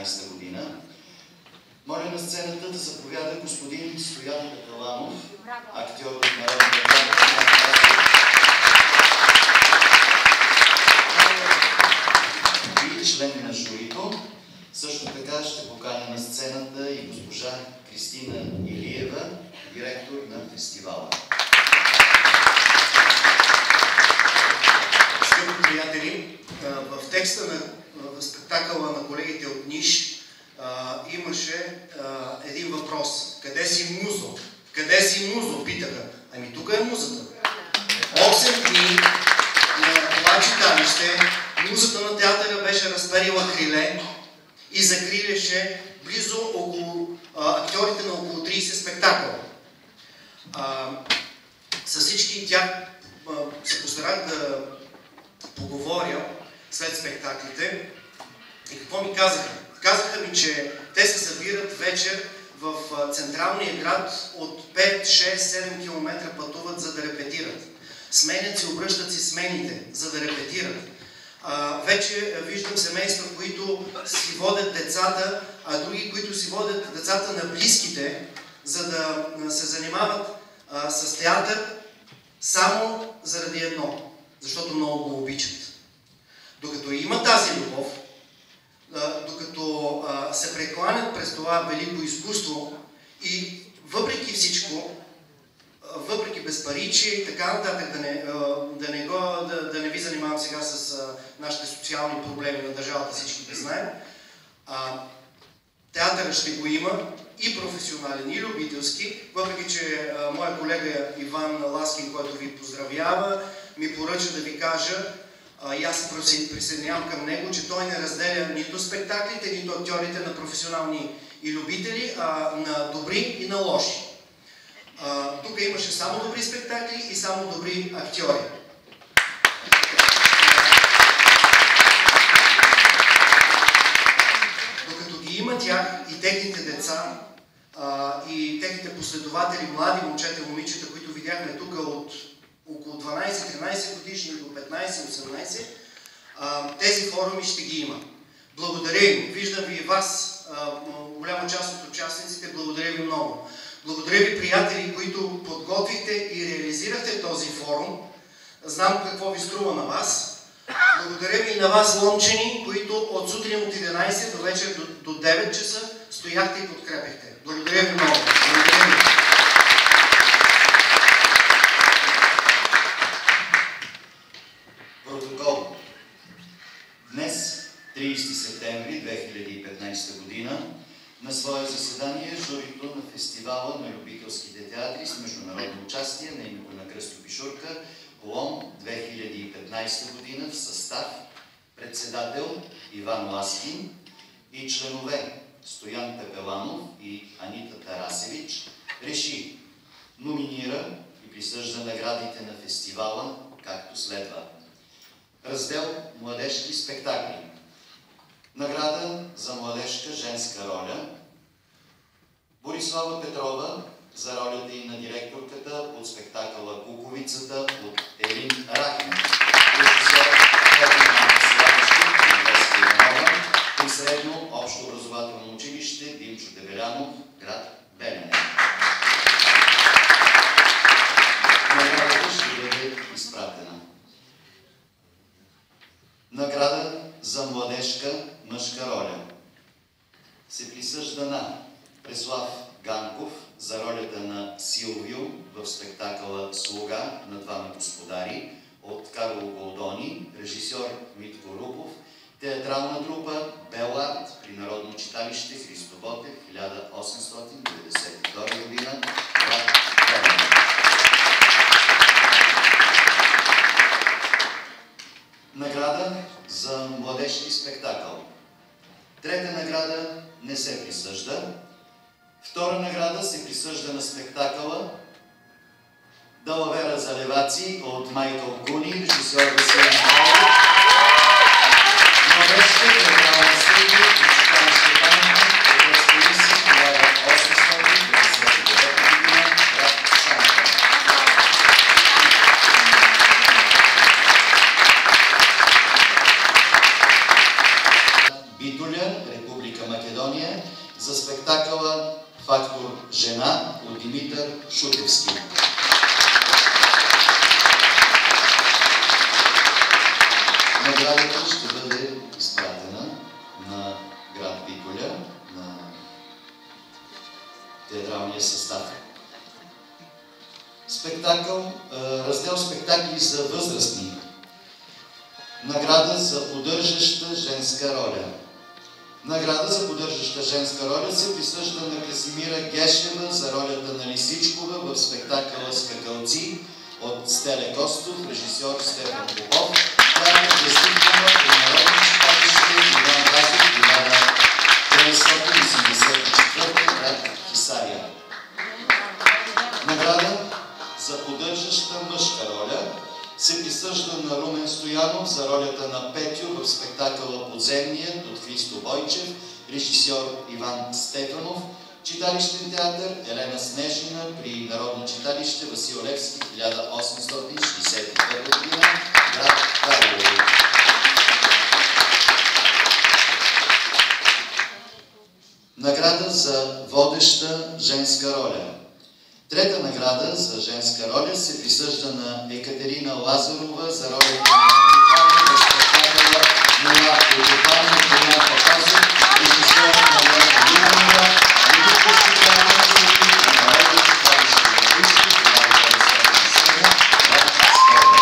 2015 година. Моля на сцената да заповяда господин Стоян Пепеланов, актьор от Народния театър и член на журито. Също така ще поканя на сцената и госпожа Кристина Илиева, директор на фестивала. Скъпи приятели, в текста на спектакъла на колегите от НИШ имаше един въпрос. Къде си музо? Къде си музо? Питаха. Ами тук е музата. 8 дни на това читалище музата на театъра беше разперила криле и закриляше близо около актьорите на около 30 спектакъла. С всички тях се постарах да поговоря след спектаклите. И какво ми казаха? Казаха ми, че те се събират вечер в централния град, от 5, 6, 7 км пътуват, за да репетират. Сменят се, обръщат си смените, за да репетират. Вече виждам семейства, които си водят децата, а други, които си водят децата на близките, за да се занимават с театър само заради едно, защото много го обичат. Докато има тази любов, докато се прекланят през това велико изкуство и въпреки всичко, въпреки безпаричие и така нататък, да не ви занимавам сега с нашите социални проблеми на държавата, всички да знаем, театъра ще го има и професионален, и любителски, въпреки че моя колега Иван Ласкин, който ви поздравява, ми поръча да ви кажа, и аз се присъединявам към него, че той не разделя нито спектаклите, нито актьорите на професионални и любители, а на добри и на лоши. Тук имаше само добри спектакли и само добри актьори. Докато ги има тях и техните деца, и техните последователи, млади момчета и момичета, които видяхме тук от около 12-13 годишни до 15-18, тези форуми ще ги има. Благодаря им. Виждам ви и вас, голяма част от участниците, благодаря ви много. Благодаря ви, приятели, които подготвихте и реализирахте този форум. Знам какво ви струва на вас. Благодаря ви и на вас, ломчени, които от сутрин от 11 до вечер до 9 часа стояхте и подкрепихте. Благодаря ви много. Благодаря ви. Протокол. Днес, 30 септември 2015 година, на свое заседание журито на фестивала на любителските театри с международно участие на името на Кръстю Пишурка Лом 2015 година в състав председател Иван Ласкин и членове Стоян Пепеланов и Анита Тарасевич реши: номинира и присъжда наградите на фестивала както следва. Раздел младежки спектакли. Награда за младежка женска роля Борислава Петрова за ролята и на директорката от спектакъла Куковицата от Елин Рахин. Режисьор и средно общо образователно училище Димчо Дебелянов, град Белене. Наградата ще бъде изпратена. Награда за младежка мъжка роля се присъжда на Преслав Ганков за ролята на Силвио в спектакъла Слуга на двама господари от Карло Голдони, режисьор Митко Рупов, театрална трупа Белард при Народно читалище Христо Ботев, 1892 година, град Белене. Награда за младежки спектакъл. Трета награда не се присъжда. Втора награда се присъжда на спектакъла Далавера за леваци от Майкъл Куни, режисьор Василий Михайлов. Младежка театрална студия и читалище памятник от Разполиси 1859 година, град Шанка. Битоля Република Македония, за спектакъла "Фактор жена" от Димитър Шутевски. Наградата ще бъде изпратена на град Биколя, на театралния състав. Раздел спектакли за възрастни. Награда за поддържаща женска роля. Награда за поддържаща женска роля се присъжда на Красимира Гешева за ролята на Лисичкова в спектакъла "Скакалци" от Стеле Костов, режисьор Стефан Попов, която е възникнала при Народно читалище Иван Вазов, 1984, град Хисария. Награда за поддържаща мъжка роля се присъжда на Румен Стоянов за ролята на Петю в спектакъла "Подземният" от Христо Бойчев, режисьор Иван Стефанов, читалищен театър Елена Снежина при Народно читалище Васил Левски, 1861 година, град Карлово. Награда за водеща женска роля. Трета награда за женска роля се присъжда на Екатерина Лазарова за ролята на спектакъла "Мила Отопана" от Боян Папазов, режисьор Марията Диманова, водителски театър на Народно читалище Левски, 1907, град Свода.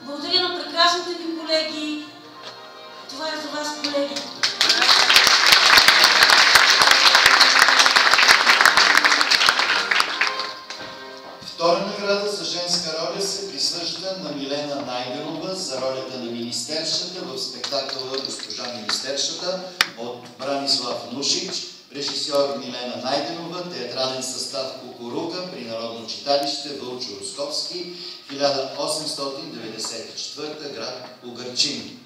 Благодаря на прекрасните ми колеги. Това е за вас, колеги. Втора награда за женска роля се присъжда на Милена Найденова за ролята на министершата в спектакъла "Госпожа министершата" от Бранислав Нушич, режисьор Милена Найденова, театрален състав "Кукурука" при Народно читалище Вълчо Росковски, 1894, град Угърчин.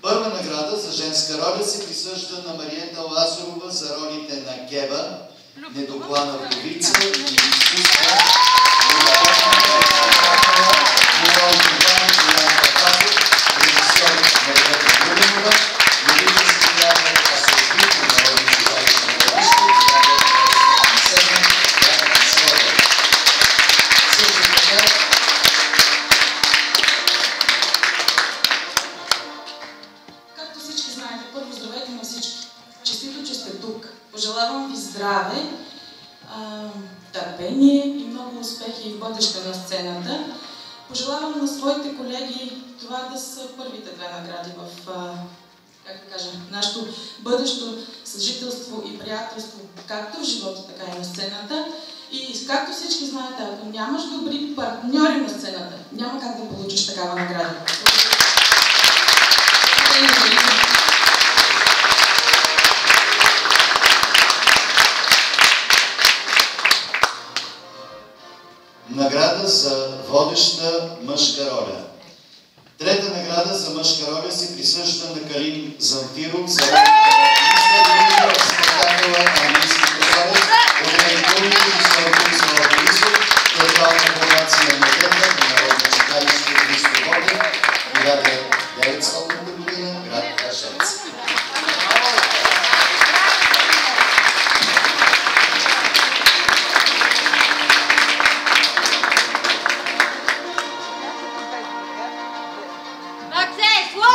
Първа награда за женска роля се присъжда на Мариета Лазарова за ролите на Геба, Недоклана Вдовица и Изкуства, Пожелавам ви здраве, търпение и много успехи в бъдеще на сцената. Пожелавам на своите колеги това да са първите две награди в нашето бъдещо съжителство и приятелство, както в живота, така и на сцената. И както всички знаете, ако нямаш добри партньори на сцената, няма как да получиш такава награда. Награда за водеща мъжка роля. Трета награда за мъжка роля се присъжда на Калин Замфиров за ролята на в спектакъла "Английски прозорец" от Рейкуни, режисьор Борислав Борисов, театрална формация на Трета при Народно читалище Христо Ботев, 1900 година, град Крашец.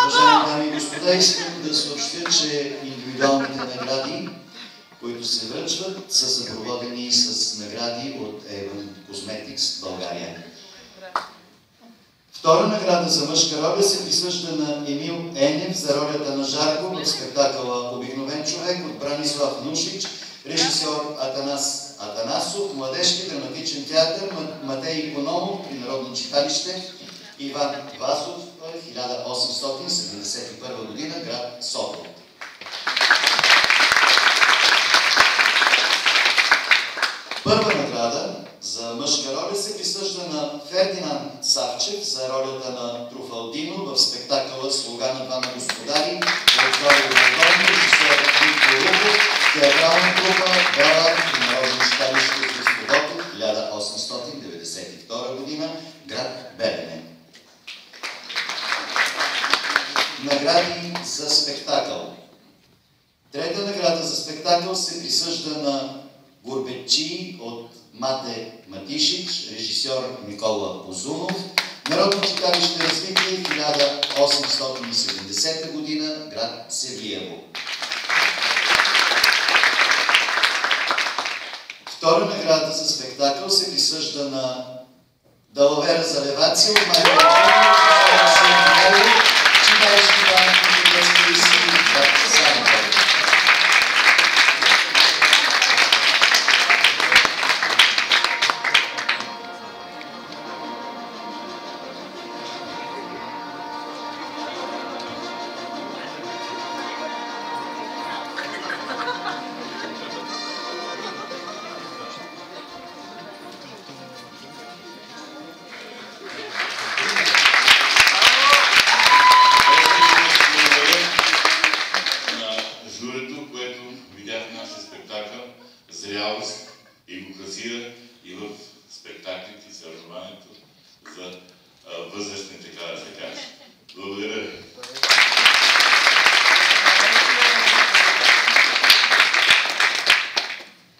Уважаеми дами и господа, искам да съобщя, че индивидуалните награди, които се връчват, са съпроводени с награди от Avon Cosmetics България. Втора награда за мъжка роля се присъжда на Емил Енев за ролята на Жарко в спектакъла "Обикновен човек" от Бранислав Нушич, режисьор Атанас Атанасов, младежки драматичен театър Матей Икономов при Народно читалище Иван Вазов, 1871 година, град Сопот. Първа награда за мъжка роля се присъжда на Фердинанд Савчев за ролята на Труфалдино в спектакъла "Слуга на двама господари" от Владо Владон, режисьор Виктор Рухов, театрална група Бела и Народно читалище Христо Ботев, 1892 година, град Белене. Награди за спектакъл. Трета награда за спектакъл се присъжда на Гурбетчии от Мате Матишич, режисьор Никола Озунов, Народно читалище Развитие, 1870 година, град Севлиево. Втора награда за спектакъл се присъжда на Далавера за Левация от Майкъл Читалище Иван Козловски и Сили, град Самобор.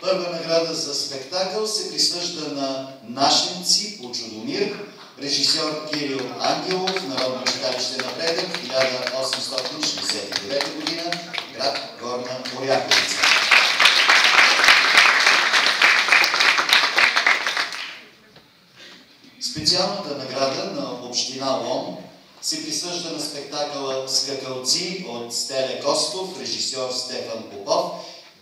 Първа награда за спектакъл се присъжда на Нашенци по Чудомир, режисьор Кирил Ангелов, Народно читалище Напредък, 1869 година, град Горна Оряховица. Специалната награда на община Лом се присъжда на спектакъла "Скакалци" от Стеле Костов, режисьор Стефан Попов,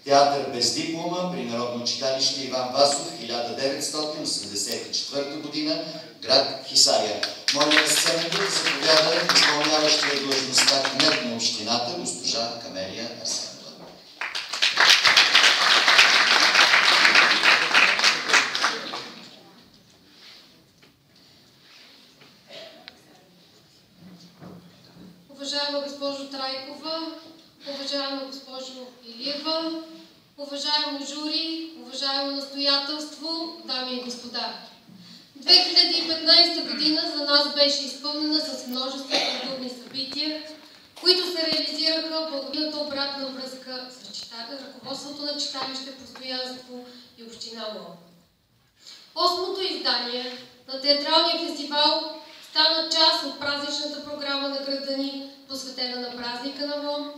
театър без диплома при Народно читалище Иван Васов, 1984 година, град Хисаря. Моля на сцената да заповяда изпълняващия длъжността кмет на общината, госпожа Камелия Арсенова. Уважаема госпожо Трайкова, уважаема госпожо Илиева, уважаемо жури, уважаемо настоятелство, дами и господа! 2015 година за нас беше изпълнена с множество културни събития, които се реализираха благодаря обратна връзка с ръководството на читалище "Постоянство" и община Лом. Осмото издание на театралния фестивал стана част от празничната програма на града ни, посветена на празника на Лом,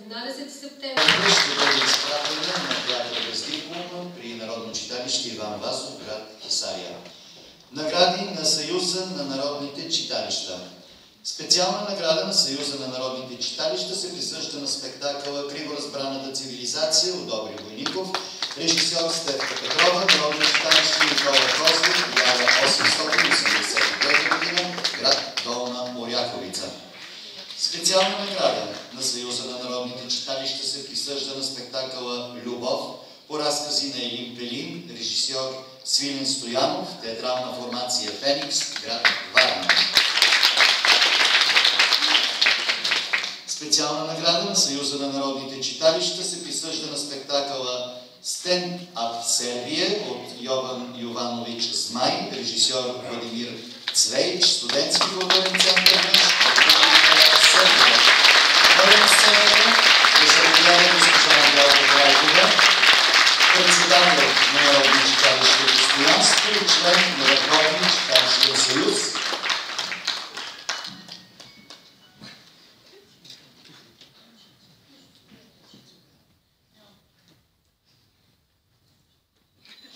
17 септември. Ще бъде изпратена на театър без диплома при Народно читалище Иван Васов, град Хисаря. Награди на Съюза на народните читалища. Специална награда на Съюза на народните читалища се присъжда на спектакъла "Криворазбраната цивилизация" от Добри Войников, режисьор Стефка Петрова, Народно читалище Никола Козлов, 1885 година, град Долна Оряховица. Специална награда на Съюза на народните читалища се присъжда на спектакъла "Любов" по разкази на Елин Пелин, режисьор Свилен Стоянов, театрална формация "Феникс", град Варна. Специална награда на Съюза на народните читалища се присъжда на спектакъла "Стенд-ап Сербия" от Йован Йованович Змай, режисьор Владимир Цвейч, студентски културен център на Сърбия. Моля на сцената да заповяда госпожа Ангелка Драйкова, председател на Народно читалище "Постоянство" и член на Върховния читалищен съюз.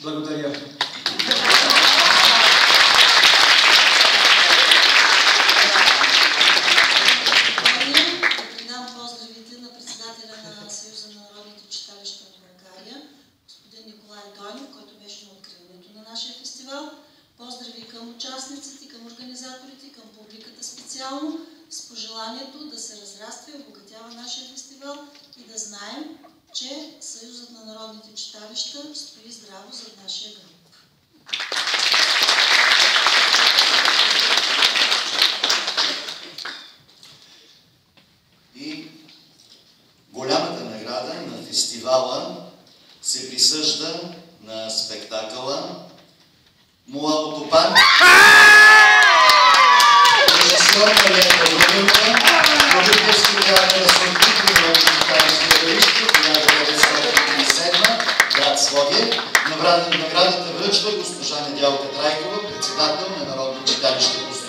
Благодаря. Предам поздравите на председателя на Съюза на народните читалища в България, господин Николай Дойнов, който беше на откриването на нашия фестивал. Поздрави към участниците, към организаторите, към публиката специално, с пожеланието да се разраства и обогатява нашия фестивал и да знаем, че Съюзът на народните читалища стои здраво зад нашия гръб.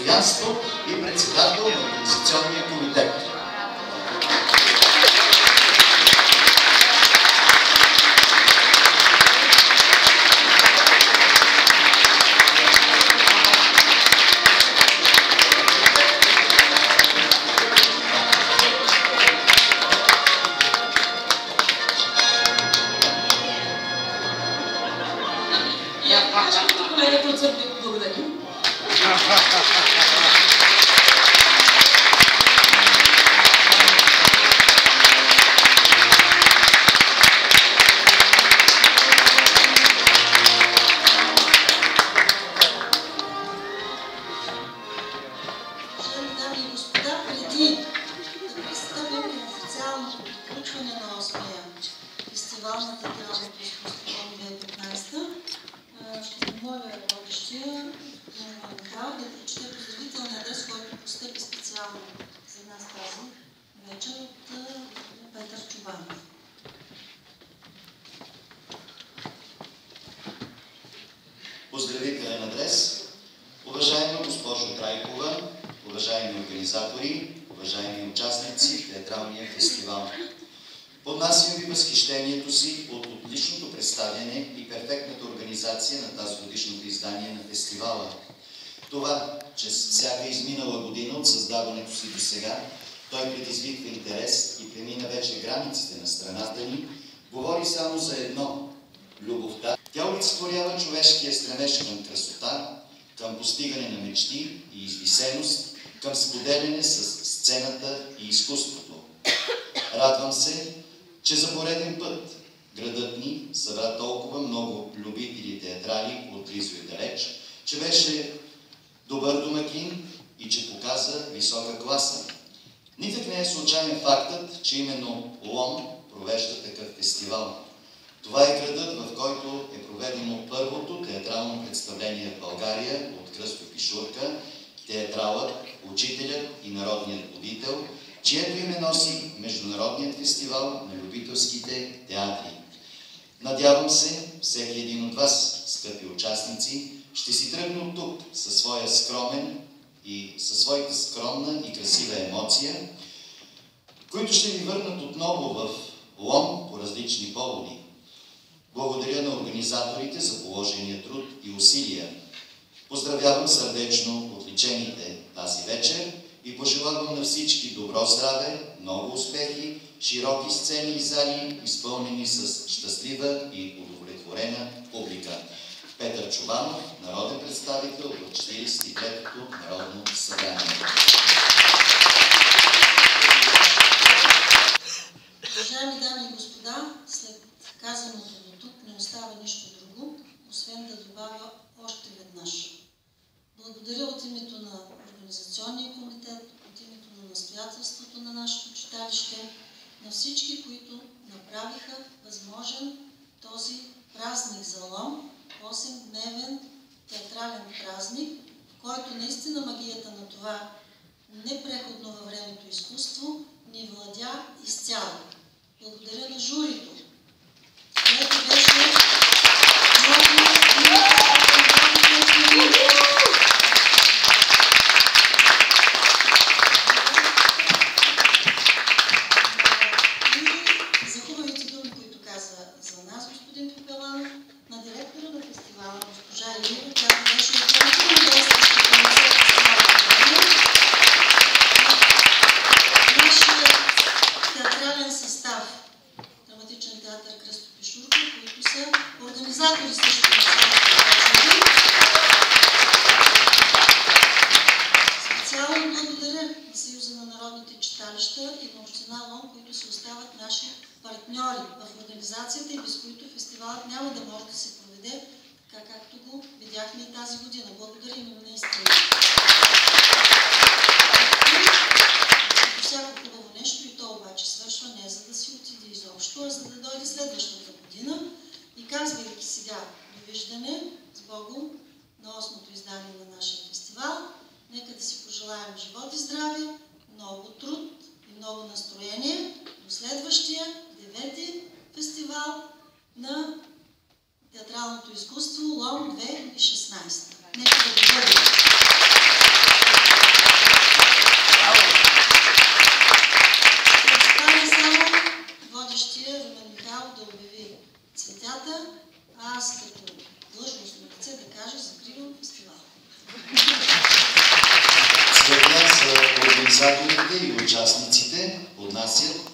постоянство и председател на Организационния комитет. Колегата от Сърбия, благодарим. Уважаеми дами и господа, преди да пристъпим към официалното приключване на 8-я фестивал на театралното изкуство 2015, ще помоля водещия Михал да прочете поздравителния адрес, който постъпи специално за нас тази вечер от Петър Чубанов. Поздравителен адрес. Уважаема госпожо Трайкова, уважаеми организатори, уважаеми участници в театралния фестивал. Поднасям ви възхищението си от отличното представяне и перфектната организация на тази годишното издание на фестивала. Това, че с всяка изминала година от създаването си до сега, той предизвиква интерес и премина вече границите на страната ни, говори само за едно – любовта. Тя олицетворява човешкия стремеж към красота, към постигане на мечти и извисеност, към споделяне с сцената и изкуството. Радвам се, че за пореден път градът ни събра толкова много любители театрали от близо и далеч, че беше добър домакин и че показа висока класа. Никак не е случайен фактът, че именно Лом провежда такъв фестивал. Това е градът, в който е проведено първото театрално представление в България от Кръстьо Пишурка, театралът, учителят и народният будител, чието име носи Международният фестивал на любителските театри. Надявам се, всеки един от вас, скъпи участници, ще си тръгне от тук със своята скромна и красива емоция, които ще ви върнат отново в Лом по различни поводи. Благодаря на организаторите за положения труд и усилия. Поздравявам сърдечно отличените тази вечер и пожелавам на всички добро здраве, много успехи, широки сцени и зали, изпълнени с щастлива и удовлетворена публика. Петър Чубанов, народен представител в 43-то Народно събрание. Уважаеми дами и господа, след казаното до тук не остава нищо друго, освен да добавя още веднъж. Благодаря от името на Организационния комитет, от името на настоятелството на нашето читалище, на всички, които направиха възможен този празник за Лом, 8-дневен театрален празник, в който наистина магията на това непреходно във времето изкуство ни владя изцяло. Благодаря на журито, което беше много и за хубавите думи, които каза за нас господин Попеланов, на директора на фестивала, госпожа Илиева, която беше оперативно действаща комитет нашия театрален състав, Драматичен театър Кръстьо Пишурка, които са организатори също на цялото. Специално благодаря на Съюза на народните читалища и на община Лом, които се остават наши партньори в организацията и без които фестивалът няма да може да се проведе, така както го видяхме и тази година. Благодарим им наистина. Всяко хубаво нещо и то обаче свършва не за да си отиде изобщо, а за да дойде следващата година. И казвайки сега довиждане с Богом на 8-то издание на нашия фестивал, нека да си пожелаем живот и здраве, много труд и много настроение до следващия 9-ти фестивал на театралното изкуство Лом 2016. Нека да го бъде! право да обяви цветята, а аз като длъжностно лице да кажа закривам фестивала. След нас организаторите и участниците поднасят